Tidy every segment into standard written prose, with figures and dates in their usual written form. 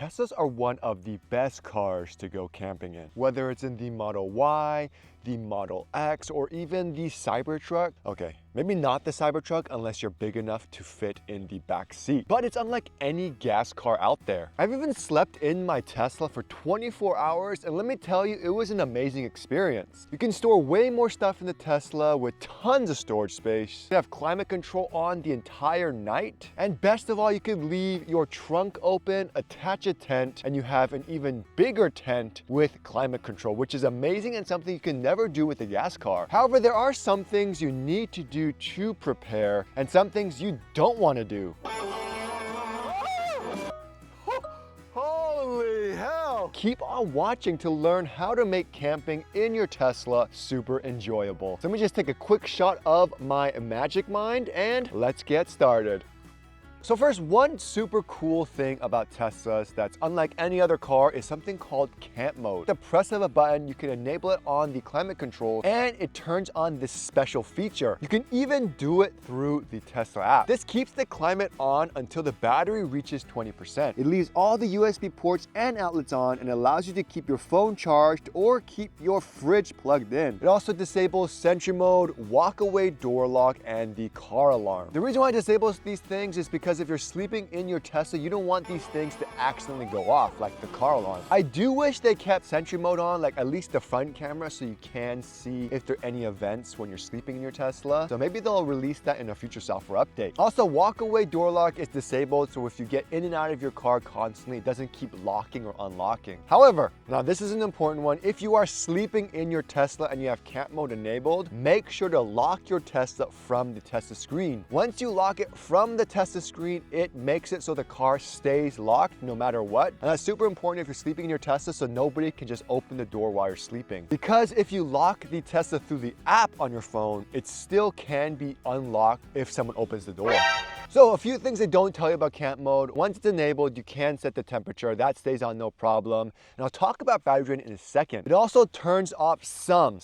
Teslas are one of the best cars to go camping in. Whether it's in the Model Y, the Model X, or even the Cybertruck. Okay, maybe not the Cybertruck unless you're big enough to fit in the back seat. But it's unlike any gas car out there. I've even slept in my Tesla for 24 hours, and let me tell you, it was an amazing experience. You can store way more stuff in the Tesla with tons of storage space. You have climate control on the entire night. And best of all, you can leave your trunk open, attach a tent, and you have an even bigger tent with climate control, which is amazing and something you can never do with a gas car. However, there are some things you need to do to prepare and some things you don't want to do. Holy hell! Keep on watching to learn how to make camping in your Tesla super enjoyable. So let me just take a quick shot of my Magic Mind and let's get started. So first, one super cool thing about Teslas that's unlike any other car is something called camp mode. The press of a button, you can enable it on the climate control and it turns on this special feature. You can even do it through the Tesla app. This keeps the climate on until the battery reaches 20%. It leaves all the USB ports and outlets on and allows you to keep your phone charged or keep your fridge plugged in. It also disables Sentry mode, walk-away door lock, and the car alarm. The reason why it disables these things is because if you're sleeping in your Tesla, you don't want these things to accidentally go off, like the car alarm. I do wish they kept Sentry mode on, like at least the front camera, so you can see if there are any events when you're sleeping in your Tesla. So maybe they'll release that in a future software update. Also, walk-away door lock is disabled, so if you get in and out of your car constantly, it doesn't keep locking or unlocking. However, now this is an important one. If you are sleeping in your Tesla and you have camp mode enabled, make sure to lock your Tesla from the Tesla screen. Once you lock it from the Tesla screen, it makes it so the car stays locked no matter what. And that's super important if you're sleeping in your Tesla, so nobody can just open the door while you're sleeping. Because if you lock the Tesla through the app on your phone, it still can be unlocked if someone opens the door. So a few things they don't tell you about camp mode. Once it's enabled, you can set the temperature. That stays on no problem. And I'll talk about battery drain in a second. It also turns off some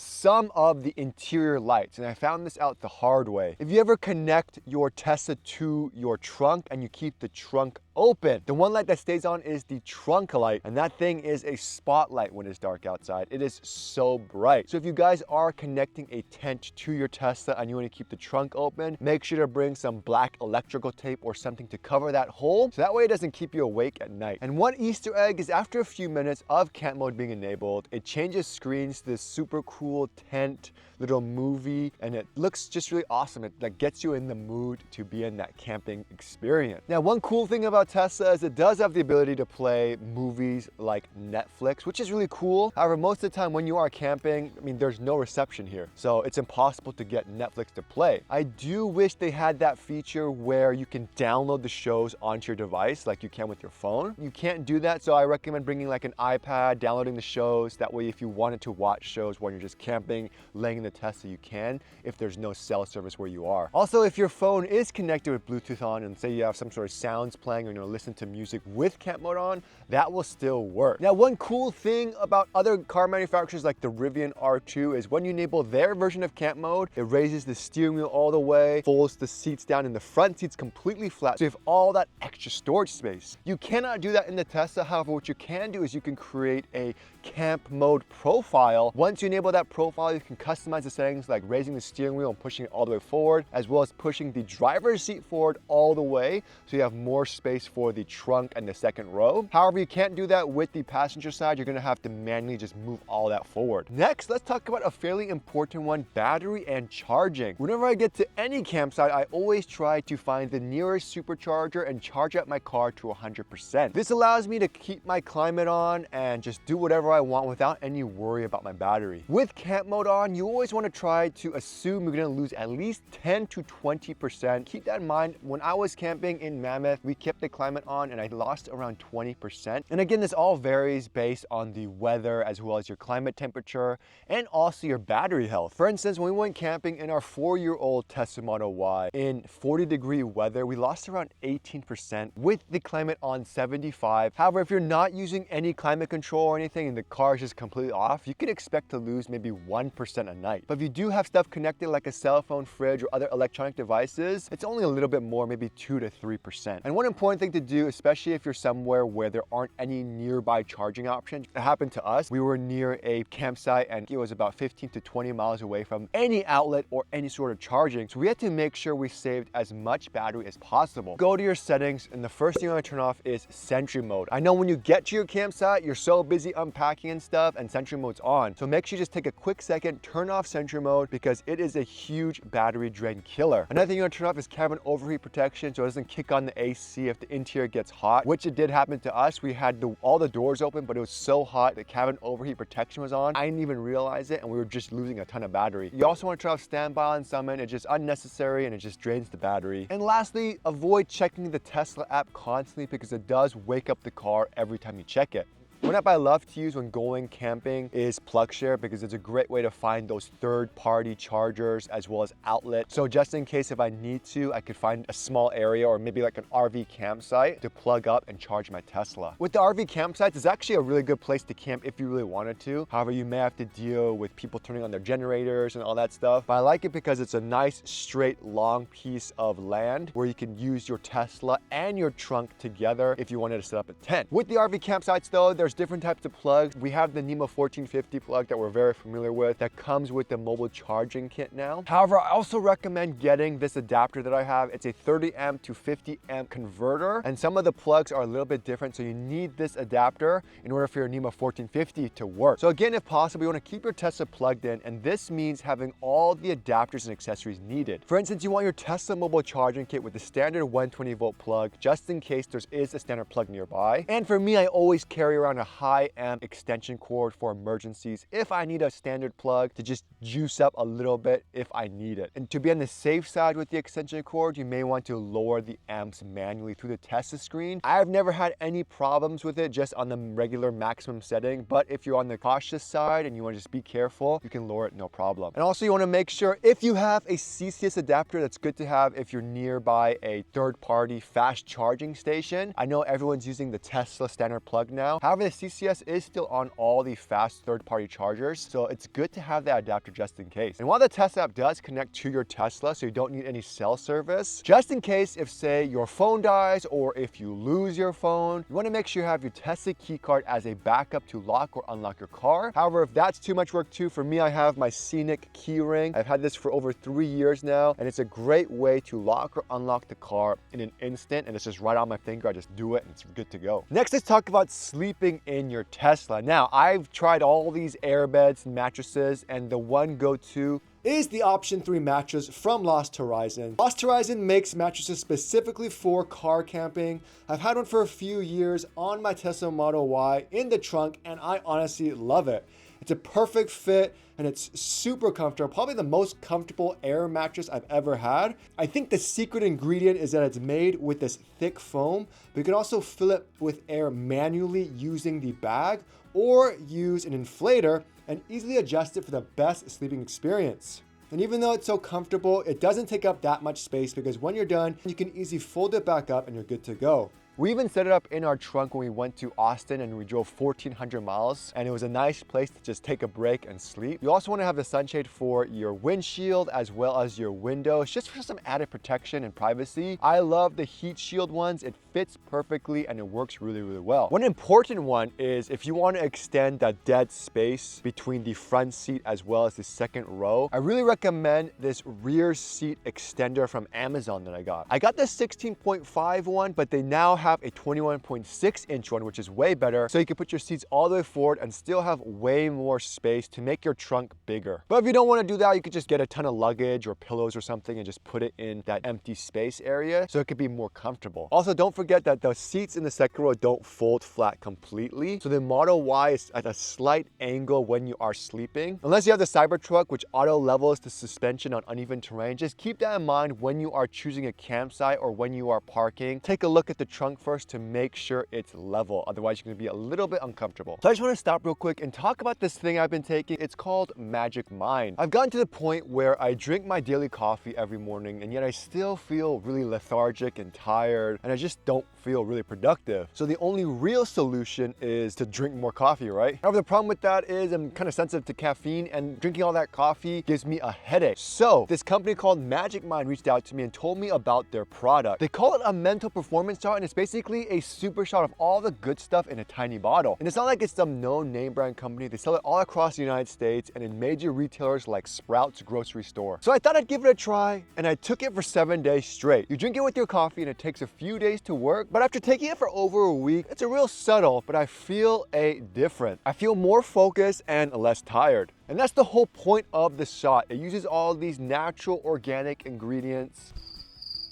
of the interior lights. And I found this out the hard way. If you ever connect your Tesla to your trunk and you keep the trunk open, the one light that stays on is the trunk light, and that thing is a spotlight when it's dark outside. It is so bright. So if you guys are connecting a tent to your Tesla and you want to keep the trunk open, make sure to bring some black electrical tape or something to cover that hole, so that way it doesn't keep you awake at night. And one Easter egg is after a few minutes of camp mode being enabled, it changes screens to this super cool tent little movie, and it looks just really awesome. It like gets you in the mood to be in that camping experience. Now, one cool thing about Tesla is it does have the ability to play movies like Netflix, which is really cool. However, most of the time when you are camping, I mean, there's no reception here, so it's impossible to get Netflix to play. I do wish they had that feature where you can download the shows onto your device like you can with your phone. You can't do that, so I recommend bringing like an iPad, downloading the shows. That way, if you wanted to watch shows when you're just camping, laying in the Tesla, you can, if there's no cell service where you are. Also, if your phone is connected with Bluetooth on and say you have some sort of sounds playing or you listen to music with camp mode on, that will still work. Now, one cool thing about other car manufacturers like the Rivian R2 is when you enable their version of camp mode, it raises the steering wheel all the way, folds the seats down, and the front seat's completely flat, so you have all that extra storage space. You cannot do that in the Tesla. However, what you can do is you can create a camp mode profile. Once you enable that profile, you can customize the settings like raising the steering wheel and pushing it all the way forward, as well as pushing the driver's seat forward all the way, so you have more space for the trunk and the second row. However, you can't do that with the passenger side. You're gonna have to manually just move all that forward. Next, let's talk about a fairly important one, battery and charging. Whenever I get to any campsite, I always try to find the nearest supercharger and charge up my car to 100%. This allows me to keep my climate on and just do whatever I want without any worry about my battery. With camp mode on, you always want to try to assume you're going to lose at least 10 to 20%. Keep that in mind. When I was camping in Mammoth, we kept the climate on and I lost around 20%. And again, this all varies based on the weather as well as your climate temperature and also your battery health. For instance, when we went camping in our 4-year-old Tesla Model Y in 40-degree weather, we lost around 18% with the climate on 75. However, if you're not using any climate control or anything and the car is just completely off, you could expect to lose maybe 1% a night. But if you do have stuff connected like a cell phone, fridge, or other electronic devices, it's only a little bit more, maybe 2 to 3%. And one important thing thing to do, especially if you're somewhere where there aren't any nearby charging options. It happened to us. We were near a campsite and it was about 15 to 20 miles away from any outlet or any sort of charging. So we had to make sure we saved as much battery as possible. Go to your settings, and the first thing you want to turn off is Sentry mode. I know when you get to your campsite, you're so busy unpacking and stuff, and Sentry mode's on. So make sure you just take a quick second, turn off Sentry mode, because it is a huge battery drain killer. Another thing you want to turn off is cabin overheat protection, so it doesn't kick on the AC if the interior gets hot, which it did happen to us. We had all the doors open, but it was so hot, the cabin overheat protection was on. I didn't even realize it, and we were just losing a ton of battery. You also want to turn off standby on Summon. It's just unnecessary and it just drains the battery. And lastly, avoid checking the Tesla app constantly because it does wake up the car every time you check it. One app I love to use when going camping is PlugShare because it's a great way to find those third-party chargers as well as outlets. So just in case if I need to, I could find a small area or maybe like an RV campsite to plug up and charge my Tesla. With the RV campsites, it's actually a really good place to camp if you really wanted to. However, you may have to deal with people turning on their generators and all that stuff. But I like it because it's a nice, straight, long piece of land where you can use your Tesla and your trunk together if you wanted to set up a tent. With the RV campsites though, there's different types of plugs. We have the NEMA 1450 plug that we're very familiar with that comes with the mobile charging kit now. However, I also recommend getting this adapter that I have. It's a 30 amp to 50 amp converter, and some of the plugs are a little bit different, so you need this adapter in order for your NEMA 1450 to work. So again, if possible, you want to keep your Tesla plugged in, and this means having all the adapters and accessories needed. For instance, you want your Tesla mobile charging kit with the standard 120 volt plug, just in case there is a standard plug nearby. And for me, I always carry around a high amp extension cord for emergencies if I need a standard plug to just juice up a little bit if I need it. And to be on the safe side with the extension cord, you may want to lower the amps manually through the Tesla screen. I've never had any problems with it just on the regular maximum setting, but if you're on the cautious side and you want to just be careful, you can lower it no problem. And also you want to make sure if you have a CCS adapter, that's good to have if you're nearby a third-party fast charging station. I know everyone's using the Tesla standard plug now. However, the CCS is still on all the fast third-party chargers, so it's good to have that adapter just in case. And while the Tesla app does connect to your Tesla, so you don't need any cell service, just in case if, say, your phone dies or if you lose your phone, you want to make sure you have your Tesla key card as a backup to lock or unlock your car. However, if that's too much work too, for me, I have my Scenic key ring. I've had this for over 3 years now, and it's a great way to lock or unlock the car in an instant, and it's just right on my finger. I just do it and it's good to go. Next, let's talk about sleeping in your Tesla. Now, I've tried all these airbeds and mattresses, and the one go-to is the Option 3 mattress from Lost Horizon. Lost Horizon makes mattresses specifically for car camping. I've had one for a few years on my Tesla Model Y in the trunk, and I honestly love it. It's a perfect fit and it's super comfortable, probably the most comfortable air mattress I've ever had. I think the secret ingredient is that it's made with this thick foam, but you can also fill it with air manually using the bag or use an inflator and easily adjust it for the best sleeping experience. And even though it's so comfortable, it doesn't take up that much space because when you're done, you can easily fold it back up and you're good to go. We even set it up in our trunk when we went to Austin and we drove 1,400 miles, and it was a nice place to just take a break and sleep. You also want to have the sunshade for your windshield as well as your windows, just for some added protection and privacy. I love the heat shield ones. It fits perfectly and it works really, really well. One important one is if you want to extend that dead space between the front seat as well as the second row, I really recommend this rear seat extender from Amazon that I got. I got the 16.5 one, but they now have a 21.6 inch one, which is way better. So you can put your seats all the way forward and still have way more space to make your trunk bigger. But if you don't want to do that, you could just get a ton of luggage or pillows or something and just put it in that empty space area so it could be more comfortable. Also, don't forget that the seats in the second row don't fold flat completely. So the Model Y is at a slight angle when you are sleeping. Unless you have the Cybertruck, which auto levels the suspension on uneven terrain, just keep that in mind when you are choosing a campsite or when you are parking. Take a look at the trunk first to make sure it's level. Otherwise, you're gonna be a little bit uncomfortable. So I just wanna stop real quick and talk about this thing I've been taking. It's called Magic Mind. I've gotten to the point where I drink my daily coffee every morning, and yet I still feel really lethargic and tired, and I just don't feel really productive. So the only real solution is to drink more coffee, right? However, the problem with that is I'm kind of sensitive to caffeine, and drinking all that coffee gives me a headache. So this company called Magic Mind reached out to me and told me about their product. They call it a mental performance shot, and it's basically a super shot of all the good stuff in a tiny bottle. And it's not like it's some known name brand company. They sell it all across the United States and in major retailers like Sprouts grocery store. So I thought I'd give it a try, and I took it for 7 days straight. You drink it with your coffee and it takes a few days to work, but after taking it for over a week, it's a real subtle, but I feel a difference. I feel more focused and less tired. And that's the whole point of the shot. It uses all these natural organic ingredients.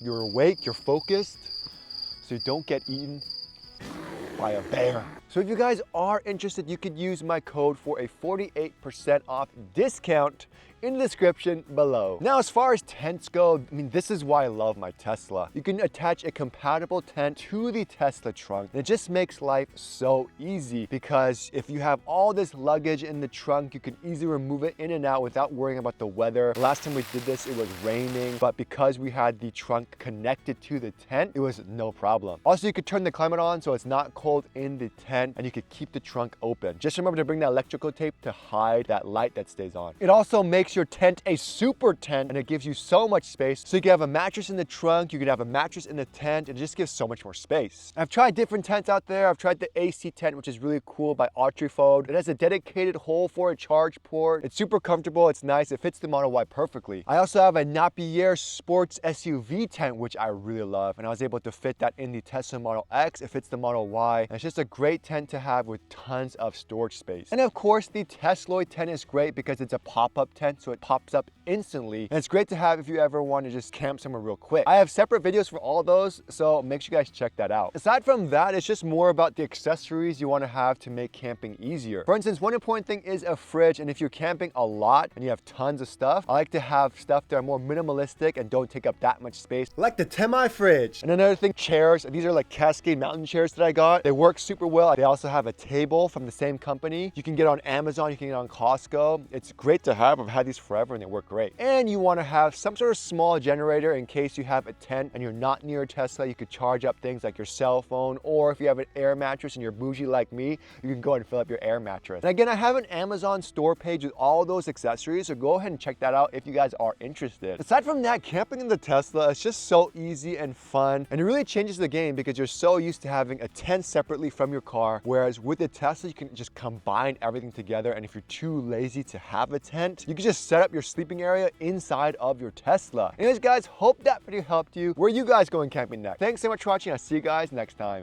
You're awake, you're focused, so you don't get eaten by a bear. So if you guys are interested, you could use my code for a 48% off discount in the description below. Now, as far as tents go, I mean, this is why I love my Tesla. You can attach a compatible tent to the Tesla trunk, and it just makes life so easy, because if you have all this luggage in the trunk, you can easily remove it in and out without worrying about the weather. Last time we did this, it was raining, but because we had the trunk connected to the tent, it was no problem. Also, you could turn the climate on so it's not cold in the tent, and you could keep the trunk open. Just remember to bring that electrical tape to hide that light that stays on. It also makes your tent a super tent, and it gives you so much space. So you can have a mattress in the trunk, you can have a mattress in the tent, and it just gives so much more space. I've tried different tents out there. I've tried the AC tent, which is really cool, by Archifold. It has a dedicated hole for a charge port. It's super comfortable, it's nice, it fits the Model Y perfectly. I also have a Napier Sports SUV tent, which I really love, and I was able to fit that in the Tesla Model X. It fits the Model Y, and it's just a great tent to have with tons of storage space. And of course, the Tesloid tent is great because it's a pop-up tent, so it pops up instantly, and it's great to have if you ever want to just camp somewhere real quick. I have separate videos for all of those, so make sure you guys check that out. Aside from that, it's just more about the accessories you want to have to make camping easier. For instance, one important thing is a fridge, and if you're camping a lot and you have tons of stuff, I like to have stuff that are more minimalistic and don't take up that much space, like the Temi fridge. And another thing, chairs. These are like Cascade mountain chairs that I got. They work super well. They also have a table from the same company. You can get on Amazon, you can get on Costco. It's great to have. I've had these forever and they work great. And you want to have some sort of small generator in case you have a tent and you're not near a Tesla. You could charge up things like your cell phone, or if you have an air mattress and you're bougie like me, you can go ahead and fill up your air mattress. And again, I have an Amazon store page with all those accessories, so go ahead and check that out if you guys are interested. Aside from that, camping in the Tesla is just so easy and fun, and it really changes the game because you're so used to having a tent separately from your car, whereas with the Tesla, you can just combine everything together. And if you're too lazy to have a tent, you can just set up your sleeping area inside of your Tesla. Anyways, guys, hope that video helped you. Where are you guys going camping next? Thanks so much for watching. I'll see you guys next time.